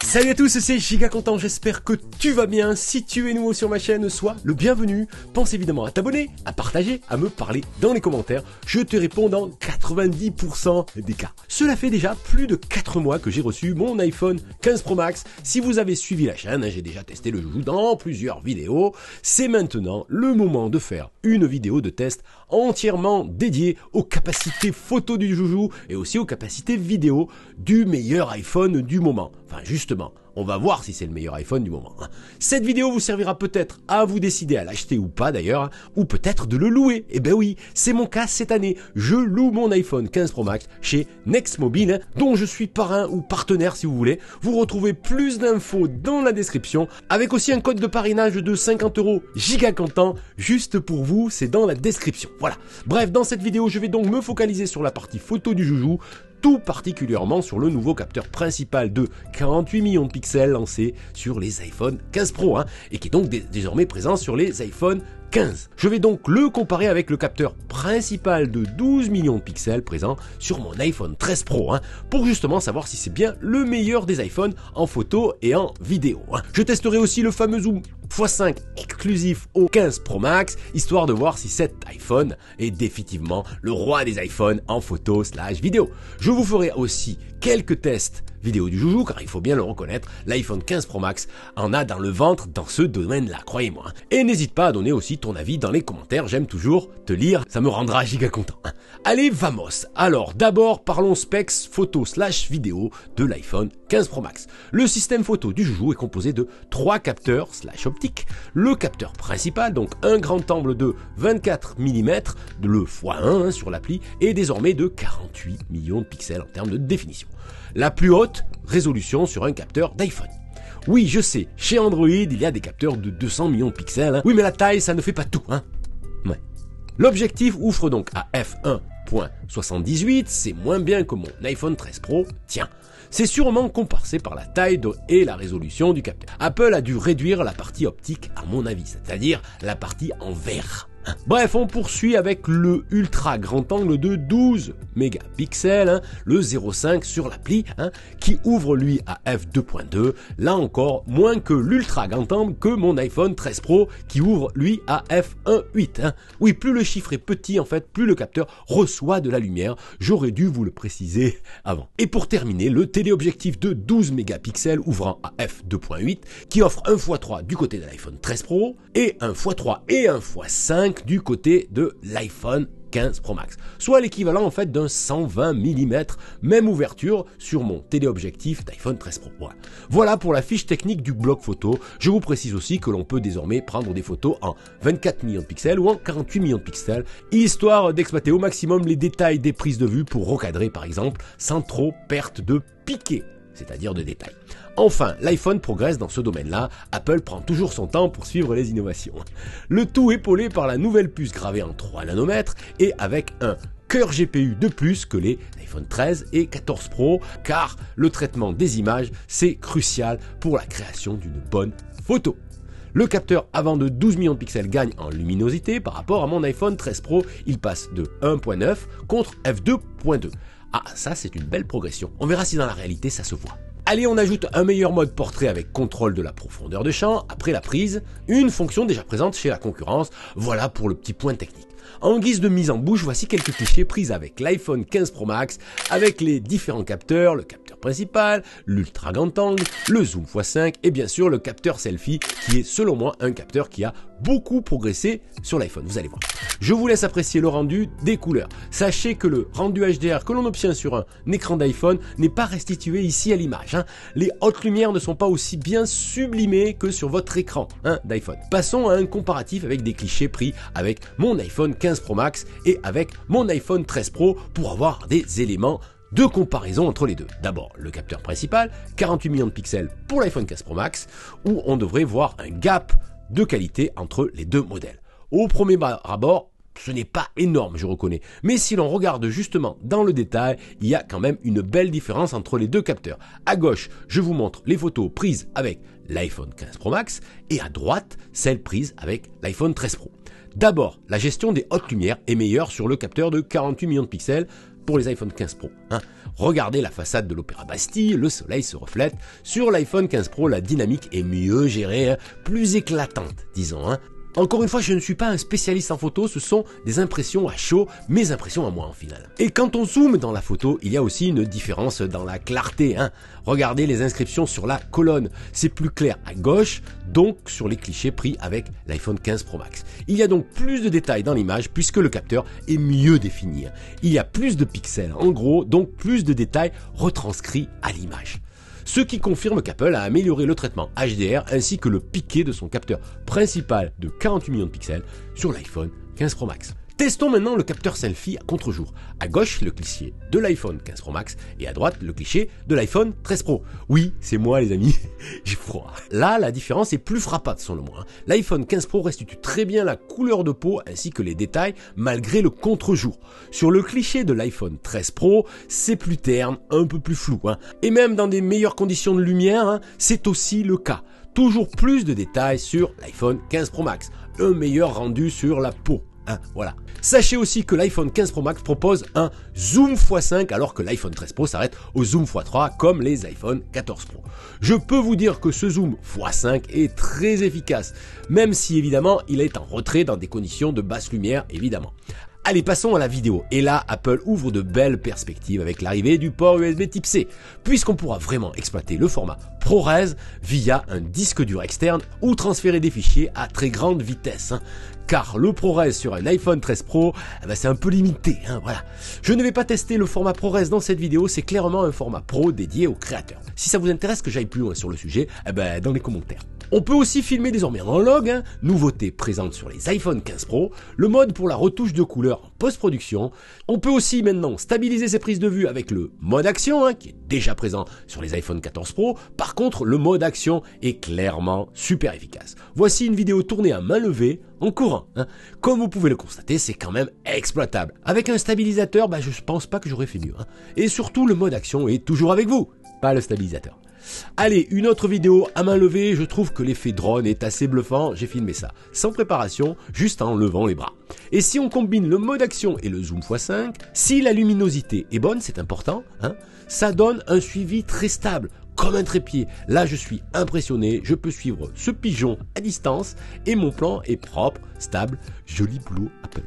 Salut à tous, c'est Giga Content, j'espère que tu vas bien. Si tu es nouveau sur ma chaîne, sois le bienvenu. Pense évidemment à t'abonner, à partager, à me parler dans les commentaires. Je te réponds dans 90% des cas. Cela fait déjà plus de 4 mois que j'ai reçu mon iPhone 15 Pro Max. Si vous avez suivi la chaîne, j'ai déjà testé le joujou dans plusieurs vidéos. C'est maintenant le moment de faire une vidéo de test entièrement dédiée aux capacités photo du joujou et aussi aux capacités vidéo du meilleur iPhone du moment. Enfin justement, on va voir si c'est le meilleur iPhone du moment. Cette vidéo vous servira peut-être à vous décider à l'acheter ou pas d'ailleurs, ou peut-être de le louer. Eh ben oui, c'est mon cas cette année. Je loue mon iPhone 15 Pro Max chez Nextmobile, dont je suis parrain ou partenaire si vous voulez. Vous retrouvez plus d'infos dans la description, avec aussi un code de parrainage de 50 € Giga Content, juste pour vous, c'est dans la description. Voilà. Bref, dans cette vidéo, je vais donc me focaliser sur la partie photo du joujou, tout particulièrement sur le nouveau capteur principal de 48 millions de pixels lancé sur les iPhone 15 Pro, et qui est donc désormais présent sur les iPhone 15. Je vais donc le comparer avec le capteur principal de 12 millions de pixels présent sur mon iPhone 13 Pro, pour justement savoir si c'est bien le meilleur des iPhones en photo et en vidéo. Je testerai aussi le fameux zoom x5 exclusif au 15 Pro Max, histoire de voir si cet iPhone est définitivement le roi des iPhones en photo / vidéo. Je vous ferai aussi quelques tests vidéo du joujou, car il faut bien le reconnaître, l'iPhone 15 Pro Max en a dans le ventre dans ce domaine-là, croyez-moi. Et n'hésite pas à donner aussi ton avis dans les commentaires, j'aime toujours te lire, ça me rendra giga content. Allez, vamos. Alors, d'abord, parlons specs photo / vidéo de l'iPhone 15 Pro Max. Le système photo du joujou est composé de 3 capteurs / optiques. Le capteur principal, donc un grand angle de 24 mm, le x1 sur l'appli, est désormais de 48 millions de pixels en termes de définition. La plus haute résolution sur un capteur d'iPhone. Oui, je sais, chez Android, il y a des capteurs de 200 millions de pixels. Oui, mais la taille, ça ne fait pas tout, Ouais. L'objectif ouvre donc à f1.78, c'est moins bien que mon iPhone 13 Pro. Tiens, c'est sûrement compensé par la taille et la résolution du capteur. Apple a dû réduire la partie optique à mon avis, c'est-à-dire la partie en verre. Bref, on poursuit avec le ultra grand angle de 12 mégapixels, le 0.5 sur l'appli, qui ouvre lui à f2.2, là encore moins que l'ultra grand angle que mon iPhone 13 Pro qui ouvre lui à f1.8. Oui, plus le chiffre est petit en fait, plus le capteur reçoit de la lumière, j'aurais dû vous le préciser avant. Et pour terminer, le téléobjectif de 12 mégapixels ouvrant à f2.8 qui offre un x3 du côté de l'iPhone 13 Pro et un x3 et un x5 du côté de l'iPhone 15 Pro Max, soit l'équivalent en fait d'un 120 mm, même ouverture sur mon téléobjectif d'iPhone 13 Pro. Voilà pour la fiche technique du bloc photo. Je vous précise aussi que l'on peut désormais prendre des photos en 24 millions de pixels ou en 48 millions de pixels, histoire d'exploiter au maximum les détails des prises de vue pour recadrer par exemple, sans trop perte de piqué, c'est-à-dire de détails. Enfin, l'iPhone progresse dans ce domaine-là, Apple prend toujours son temps pour suivre les innovations. Le tout épaulé par la nouvelle puce gravée en 3 nanomètres et avec un cœur GPU de plus que les iPhone 13 et 14 Pro, car le traitement des images, c'est crucial pour la création d'une bonne photo. Le capteur avant de 12 millions de pixels gagne en luminosité par rapport à mon iPhone 13 Pro, il passe de 1.9 contre f2.2. Ah, ça c'est une belle progression, on verra si dans la réalité ça se voit. Allez, on ajoute un meilleur mode portrait avec contrôle de la profondeur de champ après la prise, une fonction déjà présente chez la concurrence. Voilà pour le petit point technique. En guise de mise en bouche, voici quelques clichés pris avec l'iPhone 15 Pro Max, avec les différents capteurs, le capteur principal, l'ultra grand angle, le zoom x5 et bien sûr le capteur selfie qui est selon moi un capteur qui a beaucoup progressé sur l'iPhone, vous allez voir. Je vous laisse apprécier le rendu des couleurs. Sachez que le rendu HDR que l'on obtient sur un écran d'iPhone n'est pas restitué ici à l'image. Les hautes lumières ne sont pas aussi bien sublimées que sur votre écran d'iPhone. Passons à un comparatif avec des clichés pris avec mon iPhone 15 Pro Max et avec mon iPhone 13 Pro pour avoir des éléments de comparaison entre les deux. D'abord, le capteur principal, 48 millions de pixels pour l'iPhone 15 Pro Max, où on devrait voir un gap de qualité entre les deux modèles. Au premier abord, ce n'est pas énorme, je reconnais. Mais si l'on regarde justement dans le détail, il y a quand même une belle différence entre les deux capteurs. À gauche, je vous montre les photos prises avec l'iPhone 15 Pro Max et à droite, celles prises avec l'iPhone 13 Pro. D'abord, la gestion des hautes lumières est meilleure sur le capteur de 48 millions de pixels pour les iPhone 15 Pro. Regardez la façade de l'Opéra Bastille, le soleil se reflète. Sur l'iPhone 15 Pro, la dynamique est mieux gérée, plus éclatante, disons. Encore une fois, je ne suis pas un spécialiste en photo, ce sont des impressions à chaud, mes impressions à moi en final. Et quand on zoome dans la photo, il y a aussi une différence dans la clarté. Regardez les inscriptions sur la colonne, c'est plus clair à gauche, donc sur les clichés pris avec l'iPhone 15 Pro Max. Il y a donc plus de détails dans l'image puisque le capteur est mieux défini. Il y a plus de pixels en gros, donc plus de détails retranscrits à l'image. Ce qui confirme qu'Apple a amélioré le traitement HDR ainsi que le piqué de son capteur principal de 48 millions de pixels sur l'iPhone 15 Pro Max. Testons maintenant le capteur selfie à contre-jour. À gauche, le cliché de l'iPhone 15 Pro Max et à droite, le cliché de l'iPhone 13 Pro. Oui, c'est moi les amis, j'ai froid. Là, la différence est plus frappante selon moi. L'iPhone 15 Pro restitue très bien la couleur de peau ainsi que les détails malgré le contre-jour. Sur le cliché de l'iPhone 13 Pro, c'est plus terne, un peu plus flou. Et même dans des meilleures conditions de lumière, c'est aussi le cas. Toujours plus de détails sur l'iPhone 15 Pro Max. Un meilleur rendu sur la peau. Voilà. Sachez aussi que l'iPhone 15 Pro Max propose un zoom x5 alors que l'iPhone 13 Pro s'arrête au zoom x3 comme les iPhone 14 Pro. Je peux vous dire que ce zoom x5 est très efficace, même si évidemment il est en retrait dans des conditions de basse lumière évidemment. Allez, passons à la vidéo. Et là, Apple ouvre de belles perspectives avec l'arrivée du port USB Type C, puisqu'on pourra vraiment exploiter le format ProRes via un disque dur externe ou transférer des fichiers à très grande vitesse. Car le ProRes sur un iPhone 13 Pro, c'est un peu limité. Voilà. Je ne vais pas tester le format ProRes dans cette vidéo, c'est clairement un format pro dédié aux créateurs. Si ça vous intéresse que j'aille plus loin sur le sujet, dans les commentaires. On peut aussi filmer désormais en log, nouveauté présente sur les iPhone 15 Pro, le mode pour la retouche de couleur en post-production. On peut aussi maintenant stabiliser ses prises de vue avec le mode action, qui est déjà présent sur les iPhone 14 Pro. Par contre, le mode action est clairement super efficace. Voici une vidéo tournée à main levée, en courant. Comme vous pouvez le constater, c'est quand même exploitable. Avec un stabilisateur, je pense pas que j'aurais fait mieux. Et surtout, le mode action est toujours avec vous, pas le stabilisateur. Allez, une autre vidéo à main levée, je trouve que l'effet drone est assez bluffant, j'ai filmé ça sans préparation, juste en levant les bras. Et si on combine le mode action et le zoom x5, si la luminosité est bonne, c'est important, ça donne un suivi très stable, comme un trépied. Là, je suis impressionné, je peux suivre ce pigeon à distance et mon plan est propre, stable, joli boulot Apple.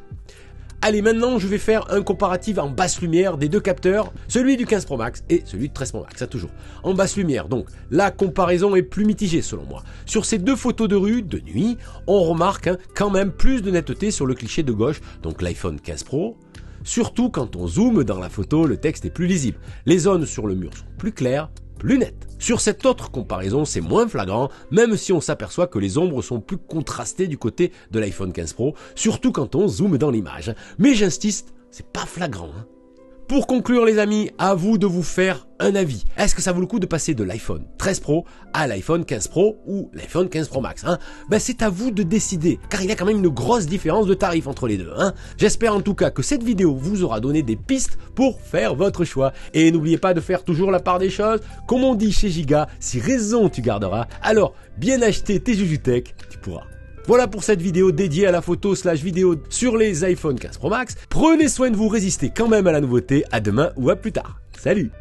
Allez, maintenant, je vais faire un comparatif en basse lumière des deux capteurs, celui du 15 Pro Max et celui du 13 Pro Max, ça toujours. En basse lumière, donc, la comparaison est plus mitigée selon moi. Sur ces deux photos de rue, de nuit, on remarque quand même plus de netteté sur le cliché de gauche, donc l'iPhone 15 Pro. Surtout quand on zoome dans la photo, le texte est plus lisible. Les zones sur le mur sont plus claires, plus nettes. Sur cette autre comparaison, c'est moins flagrant, même si on s'aperçoit que les ombres sont plus contrastées du côté de l'iPhone 15 Pro, surtout quand on zoome dans l'image. Mais j'insiste, c'est pas flagrant. Pour conclure les amis, à vous de vous faire un avis. Est-ce que ça vaut le coup de passer de l'iPhone 13 Pro à l'iPhone 15 Pro ou l'iPhone 15 Pro Max c'est à vous de décider, car il y a quand même une grosse différence de tarif entre les deux. J'espère en tout cas que cette vidéo vous aura donné des pistes pour faire votre choix. Et n'oubliez pas de faire toujours la part des choses. Comme on dit chez Giga, si raison tu garderas, alors bien acheter tes Jujutech, tu pourras. Voilà pour cette vidéo dédiée à la photo / vidéo sur les iPhone 15 Pro Max. Prenez soin de vous, résistez quand même à la nouveauté. À demain ou à plus tard. Salut!